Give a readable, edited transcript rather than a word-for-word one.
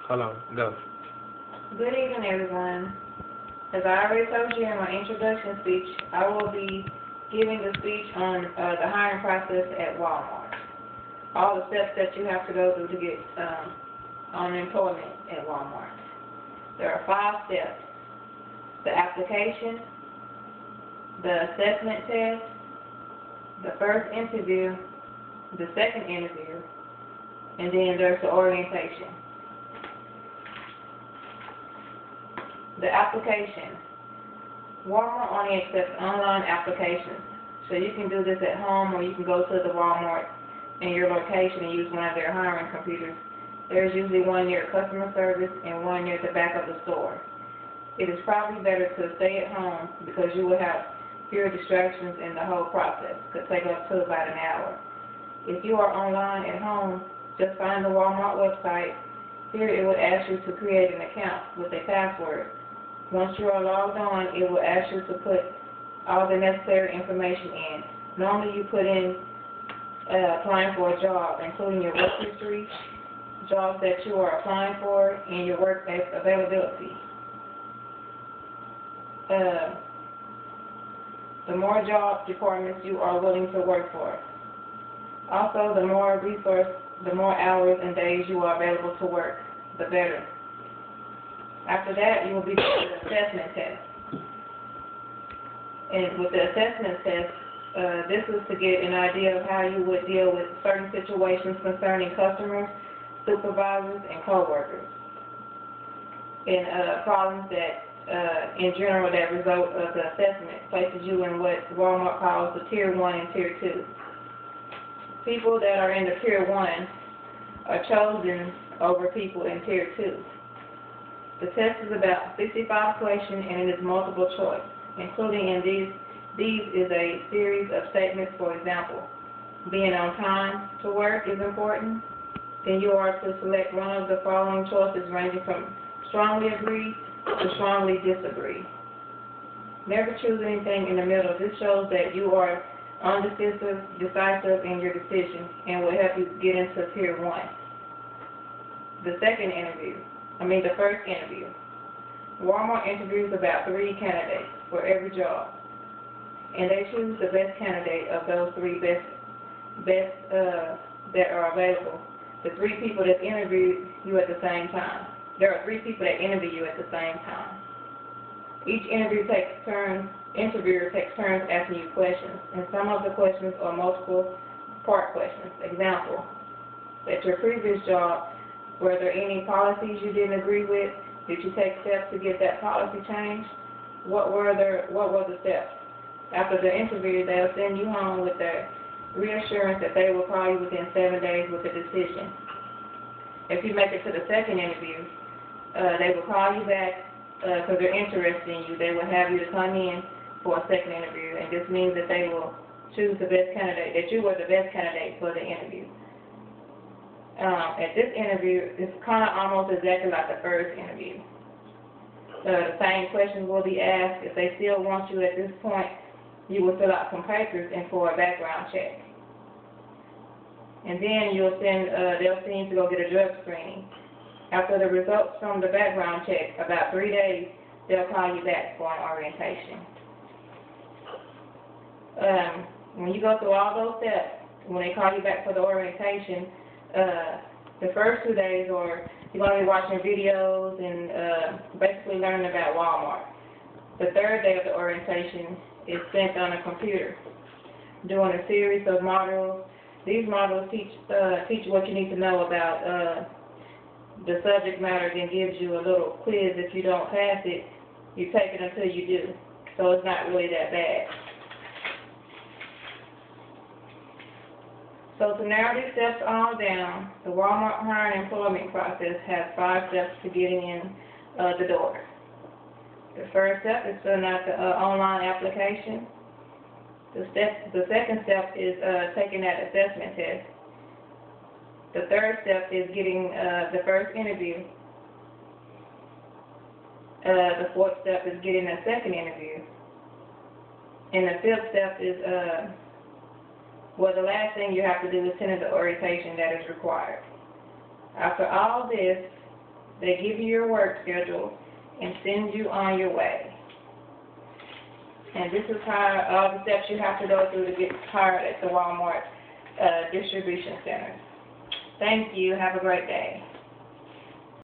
Hold on, go. Good evening, everyone. As I already told you in my introduction speech, I will be giving the speech on the hiring process at Walmart. All the steps that you have to go through to get on employment at Walmart. There are 5 steps: the application, the assessment test, the first interview, the second interview, and then there's the orientation. The application. Walmart only accepts online applications, so you can do this at home or you can go to the Walmart in your location and use one of their hiring computers. There's usually one near customer service and one near the back of the store. It is probably better to stay at home because you will have fewer distractions in the whole process. It could take up to about an hour. If you are online at home, just find the Walmart website. Here it will ask you to create an account with a password. Once you are logged on, it will ask you to put all the necessary information in. Normally you put in applying for a job, including your work history, jobs that you are applying for, and your work availability. The more job departments you are willing to work for. Also, the more hours and days you are available to work, the better. After that, you will be doing the assessment test. And with the assessment test, this is to get an idea of how you would deal with certain situations concerning customers, supervisors, and coworkers, and problems that, in general, that result of the assessment places you in what Walmart calls the Tier 1 and Tier 2. People that are in the Tier 1 are chosen over people in Tier 2. The test is about 65 questions and it is multiple choice, including in these is a series of statements. For example, being on time to work is important. Then you are to select one of the following choices ranging from strongly agree to strongly disagree. Never choose anything in the middle. This shows that you are decisive in your decision and will help you get into Tier 1. The first interview. Walmart interviews about 3 candidates for every job, and they choose the best candidate of those 3 best that are available. The 3 people that interviewed you at the same time. There are 3 people that interview you at the same time. Each interviewer takes turns asking you questions, and some of the questions are multiple part questions. Example, at your previous job, were there any policies you didn't agree with? Did you take steps to get that policy changed? What were the steps? After the interview, they'll send you home with the reassurance that they will call you within 7 days with a decision. If you make it to the second interview, they will call you back because they're interested in you. They will have you to come in for a second interview, and this means that they will choose the best candidate, that you were the best candidate for the interview. At this interview, it's kind of almost exactly like the first interview. The same questions will be asked. If they still want you at this point, you will fill out some papers and for a background check. And then they'll send you to go get a drug screening. After the results from the background check, about 3 days, they'll call you back for an orientation. When you go through all those steps, when they call you back for the orientation, the first 2 days you're going to be watching videos and basically learning about Walmart. The third day of the orientation is spent on a computer, doing a series of modules. These modules teach you what you need to know about the subject matter, then gives you a little quiz. If you don't pass it, you take it until you do. So it's not really that bad. So to narrow these steps all down, the Walmart hiring employment process has 5 steps to getting in the door. The first step is filling out the online application. The second step is taking that assessment test. The third step is getting the first interview. The fourth step is getting a second interview. And the fifth step is the last thing you have to do is attend the orientation that is required. After all this, They give you your work schedule and send you on your way. And this is how all the steps you have to go through to get hired at the Walmart distribution centers. Thank you. Have a great day.